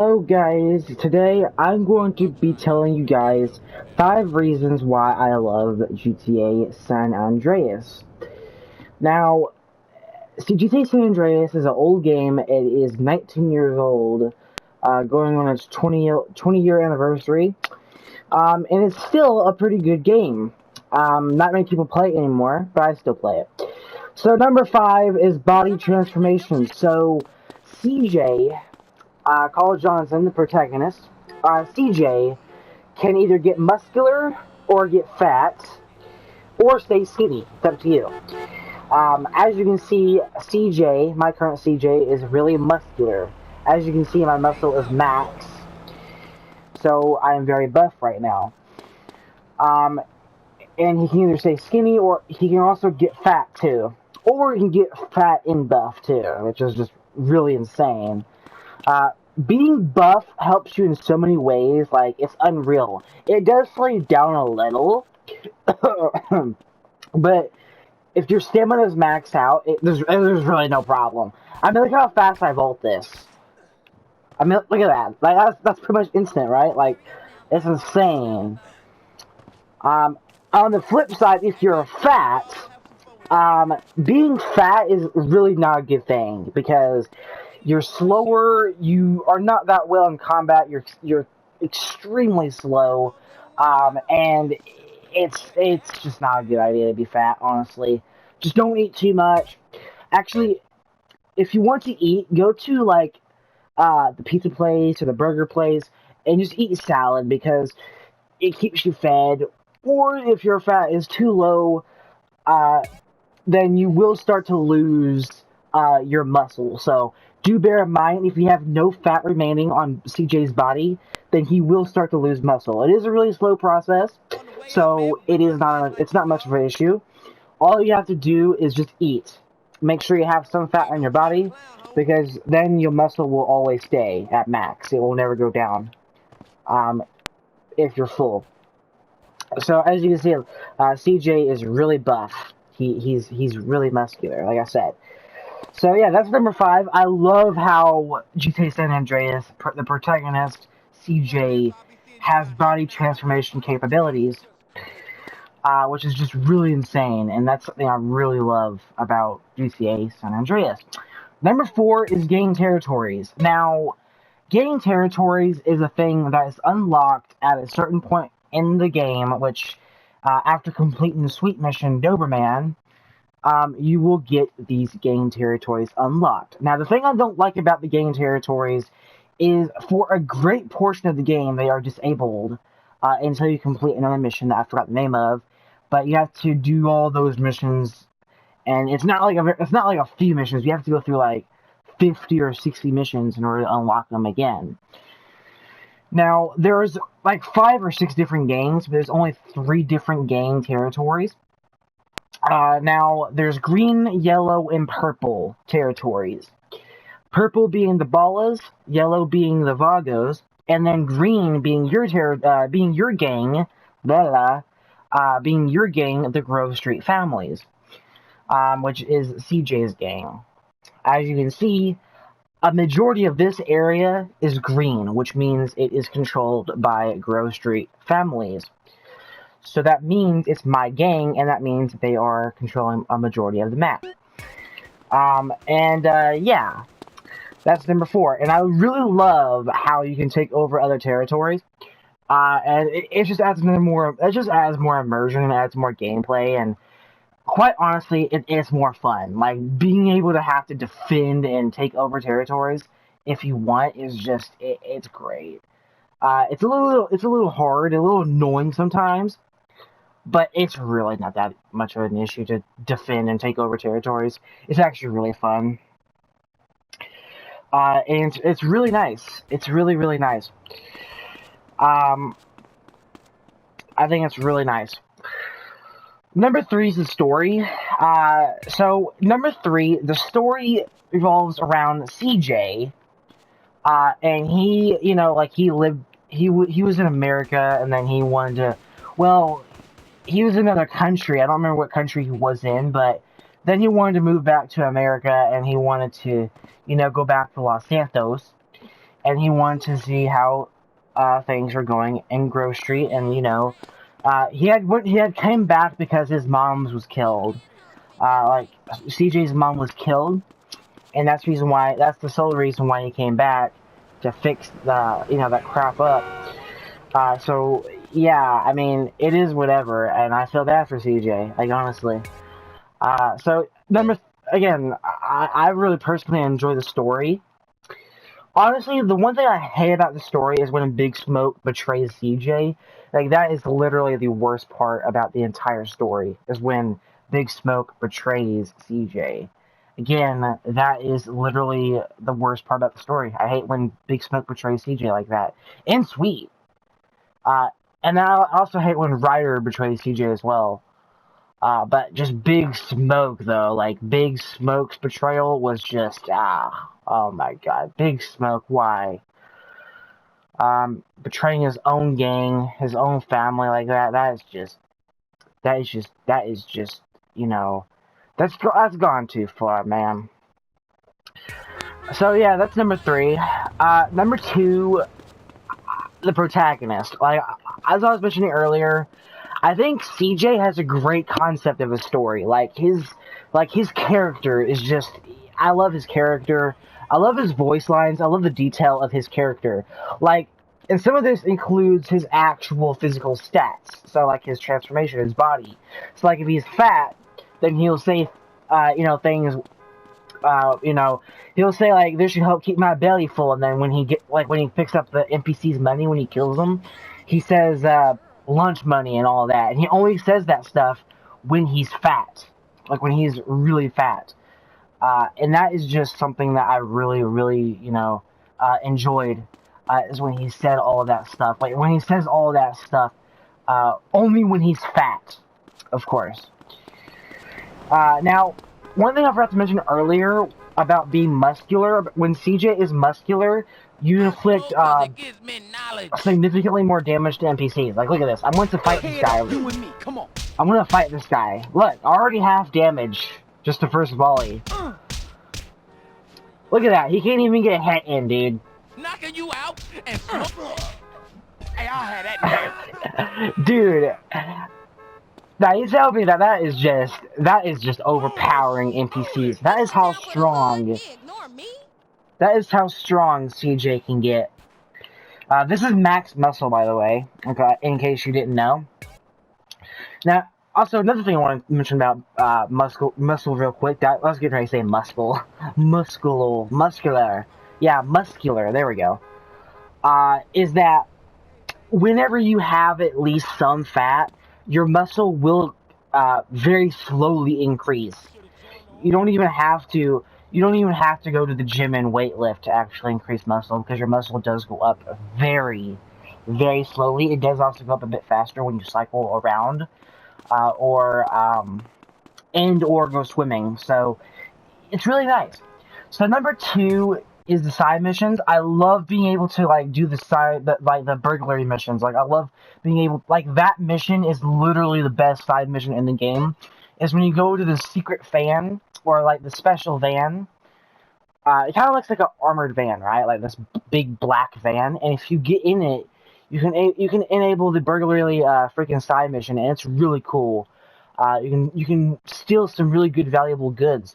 Hello guys, today I'm going to be telling you guys 5 reasons why I love GTA San Andreas. Now, see, GTA San Andreas is an old game. It is 19 years old, going on its 20-year anniversary, and it's still a pretty good game. Not many people play it anymore, but I still play it. So number 5 is body transformation. So CJ, College Johnson, the protagonist, CJ, can either get muscular or get fat or stay skinny. It's up to you. As you can see, CJ, my current CJ, is really muscular. As you can see, my muscle is max, so I am very buff right now. Um, and he can either stay skinny or he can also get fat too. Or he can get fat and buff too, which is just really insane. Uh, Being buff helps you in so many ways, like, it's unreal. It does slow you down a little, but if your stamina is maxed out, there's really no problem. I mean, look how fast I vault this. I mean, look at that. Like, that's pretty much instant, right? Like, it's insane. On the flip side, if you're fat, being fat is really not a good thing because you're slower. You are not that well in combat. You're extremely slow, and it's just not a good idea to be fat. Honestly, just don't eat too much. Actually, if you want to eat, go to like the pizza place or the burger place and just eat salad because it keeps you fed. Or if your fat is too low, uh, then you will start to lose your muscle. So do bear in mind, if you have no fat remaining on CJ's body, then he will start to lose muscle. It is a really slow process, so it's not much of an issue. All you have to do is just eat. Make sure you have some fat on your body, because then your muscle will always stay at max. It will never go down if you're full. So as you can see, CJ is really buff. He's really muscular, like I said. So yeah, that's number 5. I love how GTA San Andreas, the protagonist CJ, has body transformation capabilities, which is just really insane, and that's something I really love about GTA San Andreas. Number 4 is gain territories. Now, gaining territories is a thing that is unlocked at a certain point in the game, which, after completing the sweet mission Doberman, you will get these gain territories unlocked. Now, the thing I don't like about the gain territories is for a great portion of the game, they are disabled until you complete another mission that I forgot the name of. But you have to do all those missions, and it's not like a few missions. You have to go through like 50 or 60 missions in order to unlock them again. Now, there's like 5 or 6 different gangs, but there's only 3 different gang territories. Now, there's green, yellow, and purple territories. Purple being the Ballas, yellow being the Vagos, and then green being your gang, being your gang, the Grove Street Families, which is CJ's gang. As you can see, a majority of this area is green, which means it is controlled by Grove Street Families. So that means it's my gang, and that means they are controlling a majority of the map. Yeah, that's number 4. And I really love how you can take over other territories. And it just adds more immersion and adds more gameplay. And quite honestly, it is more fun. Like, being able to have to defend and take over territories if you want is just it's great. It's a little hard, a little annoying sometimes. But it's really not that much of an issue to defend and take over territories. It's actually really fun. And it's really nice. It's really, really nice. I think it's really nice. Number 3 is the story. So number 3, the story revolves around CJ. And he, he was in America, and then he wanted to, he was in another country. I don't remember what country he was in, but then he wanted to move back to America, and he wanted to, go back to Los Santos. and he wanted to see how things were going in Grove Street, and he had came back because his mom was killed. Like CJ's mom was killed, and that's the sole reason why he came back to fix that crap up. So yeah, I mean it is whatever, and I feel bad for CJ. Like honestly. So again, I really personally enjoy the story. Honestly, the one thing I hate about the story is when Big Smoke betrays CJ. Like that is literally the worst part about the entire story is when Big Smoke betrays CJ. Again, that is literally the worst part about the story. I hate when Big Smoke betrays CJ like that. And Sweet. Uh, and I also hate when Ryder betrays CJ as well. But just Big Smoke though, like Big Smoke's betrayal was just oh my god, Big Smoke, why? Betraying his own gang, his own family like that, that is just, that's gone too far, man. So yeah, that's number 3. Number 2, the protagonist. Like, as I was mentioning earlier, I think CJ has a great concept of a story. His character is just, I love his character. I love his voice lines. I love the detail of his character. Like, and some of this includes his actual physical stats. So, like, his transformation, his body. So, like, if he's fat, then he'll say, things, he'll say, like, this should help keep my belly full. And then when he picks up the NPC's money when he kills them, he says, lunch money and all that. And he only says that stuff when he's fat. Like, when he's really fat. And that is just something that I really, really, enjoyed. Is when he said all of that stuff. Like, when he says all of that stuff, only when he's fat, of course. Now, one thing I forgot to mention earlier about being muscular, when CJ is muscular, you inflict significantly more damage to NPCs. Like, look at this. I'm going to fight this guy. I'm going to fight this guy. Look, already half damage just the first volley. Look at that. He can't even get a hit in, dude. Knocking you out and hey, I'll have that. Dude. Now you tell me that is just overpowering NPCs. That is how strong. That is how strong CJ can get. This is max muscle, by the way. Okay, in case you didn't know. Now, also another thing I want to mention about muscle real quick. I was getting ready to say muscular. Yeah, muscular. There we go. Is that whenever you have at least some fat, your muscle will very slowly increase. You don't even have to go to the gym and weight lift to actually increase muscle, because your muscle does go up very, very slowly. It does also go up a bit faster when you cycle around or go swimming. So it's really nice. So number 2 is the side missions. I love being able to do the burglary missions. Like, I love being able, that mission is literally the best side mission in the game. Is when you go to the secret van, or the special van. It kind of looks like an armored van, right? Like this big black van. And if you get in it, you can enable the burglary freaking side mission, and it's really cool. You can steal some really good valuable goods.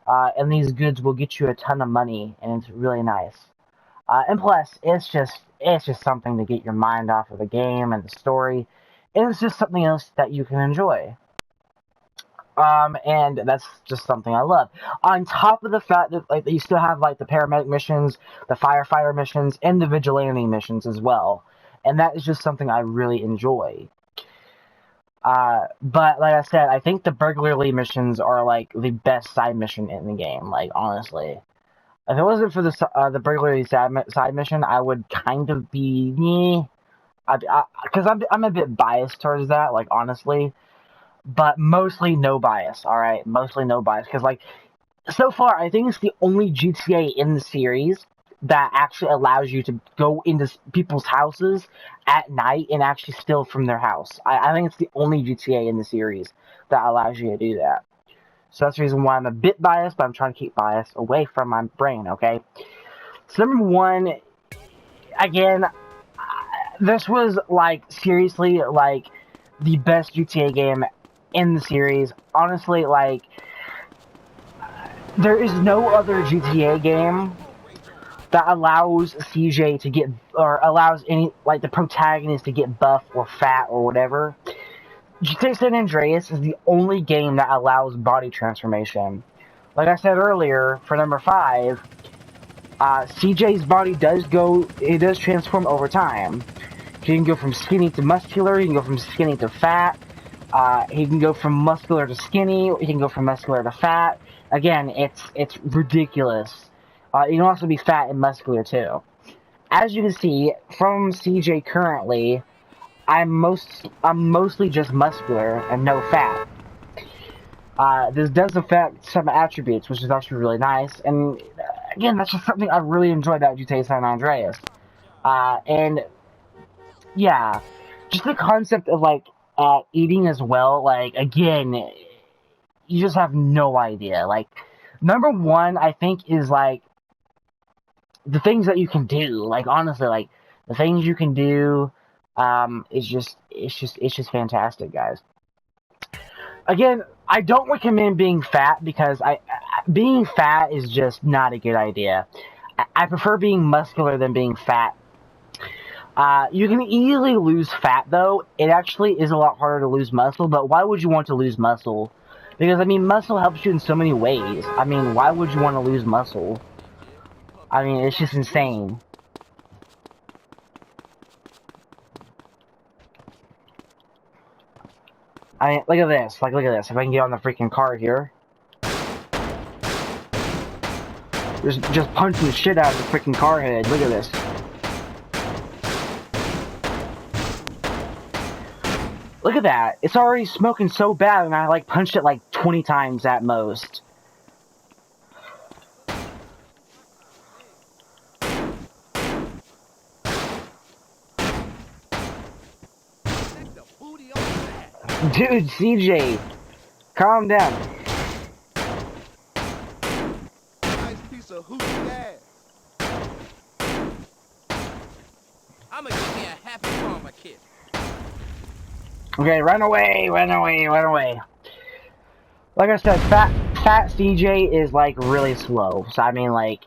And these goods will get you a ton of money, and it's really nice. And plus, it's just something to get your mind off of the game and the story, and it's just something else that you can enjoy. And that's just something I love. On top of the fact that you still have the paramedic missions, the firefighter missions, and the vigilante missions as well, and that is just something I really enjoy. But like I said, I think the burglary missions are the best side mission in the game. Like, honestly, if it wasn't for the burglary side mission, I would kind of be because I'm a bit biased towards that. Like, honestly, but mostly no bias. All right, mostly no bias, because so far I think it's the only GTA in the series that actually allows you to go into people's houses at night and actually steal from their house. I think it's the only GTA in the series that allows you to do that. So that's the reason why I'm a bit biased, but I'm trying to keep bias away from my brain, okay? So number 1 again, this was like seriously like the best GTA game in the series. Honestly, like there is no other GTA game that allows CJ to get or allows any like the protagonist to get buff or fat or whatever. GTA San Andreas is the only game that allows body transformation. Like I said earlier, for number 5, CJ's body does transform over time. He can go from skinny to muscular, he can go from skinny to fat, he can go from muscular to skinny, he can go from muscular to fat. Again, it's ridiculous. You can also be fat and muscular too. As you can see from CJ currently, I'm mostly just muscular and no fat. This does affect some attributes, which is actually really nice. And again, that's just something I really enjoyed about GTA San Andreas. And yeah, just the concept of like eating as well. Like again, you just have no idea. Like number 1, I think is like the things that you can do. Like honestly, like the things you can do. It's just fantastic, guys. Again, I don't recommend being fat because being fat is just not a good idea. I prefer being muscular than being fat. You can easily lose fat though. It actually is a lot harder to lose muscle, but why would you want to lose muscle? Because I mean, muscle helps you in so many ways. I mean, why would you want to lose muscle? I mean, it's just insane. I mean, look at this. Like, look at this. If I can get on the freaking car here. Just punching the shit out of the freaking car head. Look at this. Look at that. It's already smoking so bad, and I, like, punched it, like, 20 times at most. Dude, CJ, calm down. Nice piece of hoochie ass. I'ma give me a happy farmer kid. Okay, run away, run away, run away. Like I said, fat CJ is like really slow. So I mean, like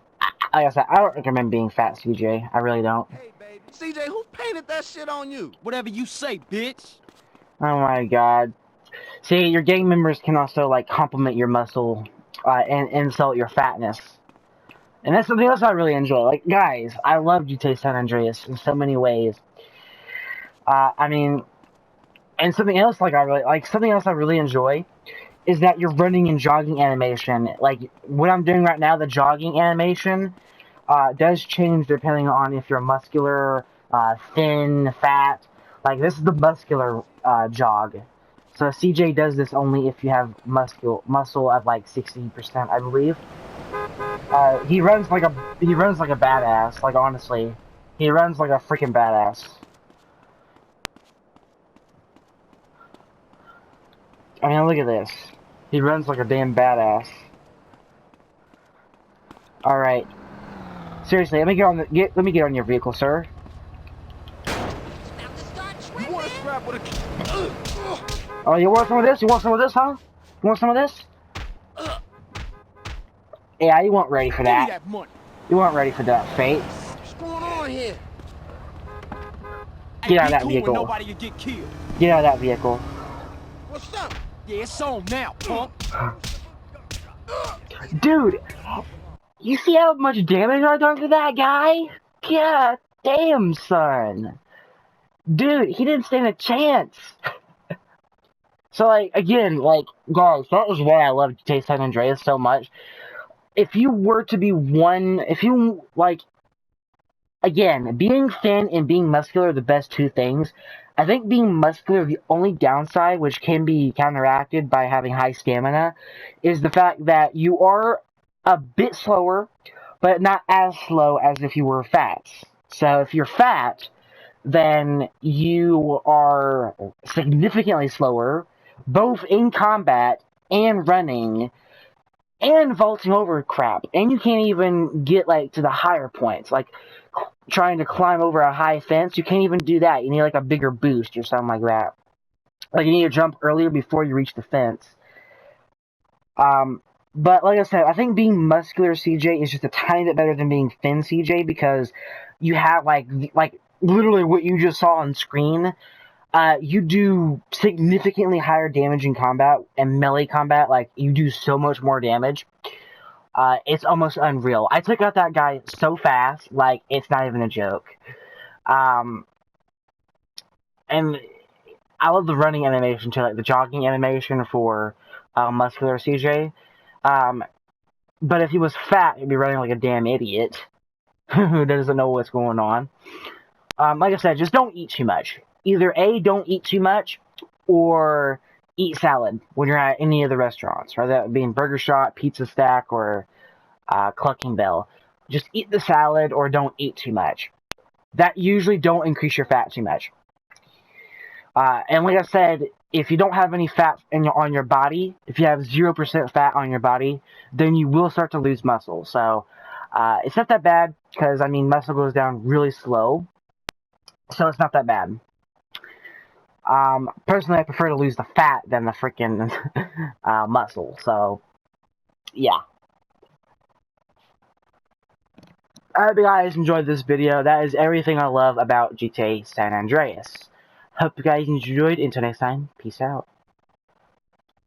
I said, I don't recommend being fat CJ. I really don't. Hey, baby. CJ, who painted that shit on you? Whatever you say, bitch. Oh my god. See, your gang members can also like compliment your muscle and insult your fatness. And that's something else I really enjoy. Like, guys, I love GTA San Andreas in so many ways. I mean, and something else something else I really enjoy is that you're running and jogging animation. Like what I'm doing right now, the jogging animation does change depending on if you're muscular, thin, fat. Like this is the muscular jog. So CJ does this only if you have muscle at like 60%, I believe. He runs like a badass. Like honestly, he runs like a freaking badass. I mean, look at this. He runs like a damn badass. All right. Seriously, let me get on your vehicle, sir. You wanna scrap with a... Oh, you want some of this? You want some of this, huh? You want some of this? Yeah, you weren't ready for that. Give me that money. You weren't ready for that, fate. What's going on here? Get out of that vehicle. Nobody will get killed. Get out of that vehicle. What's up? Yeah, it's on now, punk. Dude, you see how much damage I done to that guy? God damn, son. Dude, he didn't stand a chance. So, like, again, like, guys, that is why I love GTA San Andreas so much. If you were to be again, being thin and being muscular are the best two things. I think being muscular, the only downside, which can be counteracted by having high stamina, is the fact that you are a bit slower, but not as slow as if you were fat. So if you're fat, then you are significantly slower, both in combat and running. and vaulting over crap, and you can't even get like to the higher points, like trying to climb over a high fence. You can't even do that. You need like a bigger boost or something like that. Like you need to jump earlier before you reach the fence. But like I said, I think being muscular CJ is just a tiny bit better than being thin CJ, because you have like literally what you just saw on screen. You do significantly higher damage in combat and melee combat. Like you do so much more damage. It's almost unreal. I took out that guy so fast, like it's not even a joke. And I love the running animation too, like the jogging animation for muscular CJ. But if he was fat, he'd be running like a damn idiot who doesn't know what's going on. Like I said, just don't eat too much. Either A, don't eat too much, or eat salad when you're at any of the restaurants, whether that being Burger Shot, Pizza Stack, or Clucking Bell. Just eat the salad or don't eat too much. That usually don't increase your fat too much. And like I said, if you don't have any fat on your body, if you have 0% fat on your body, then you will start to lose muscle. So it's not that bad, because, I mean, muscle goes down really slow. So it's not that bad. Personally, I prefer to lose the fat than the freaking muscle. So, yeah. I hope you guys enjoyed this video. That is everything I love about GTA San Andreas. Hope you guys enjoyed. Until next time, peace out.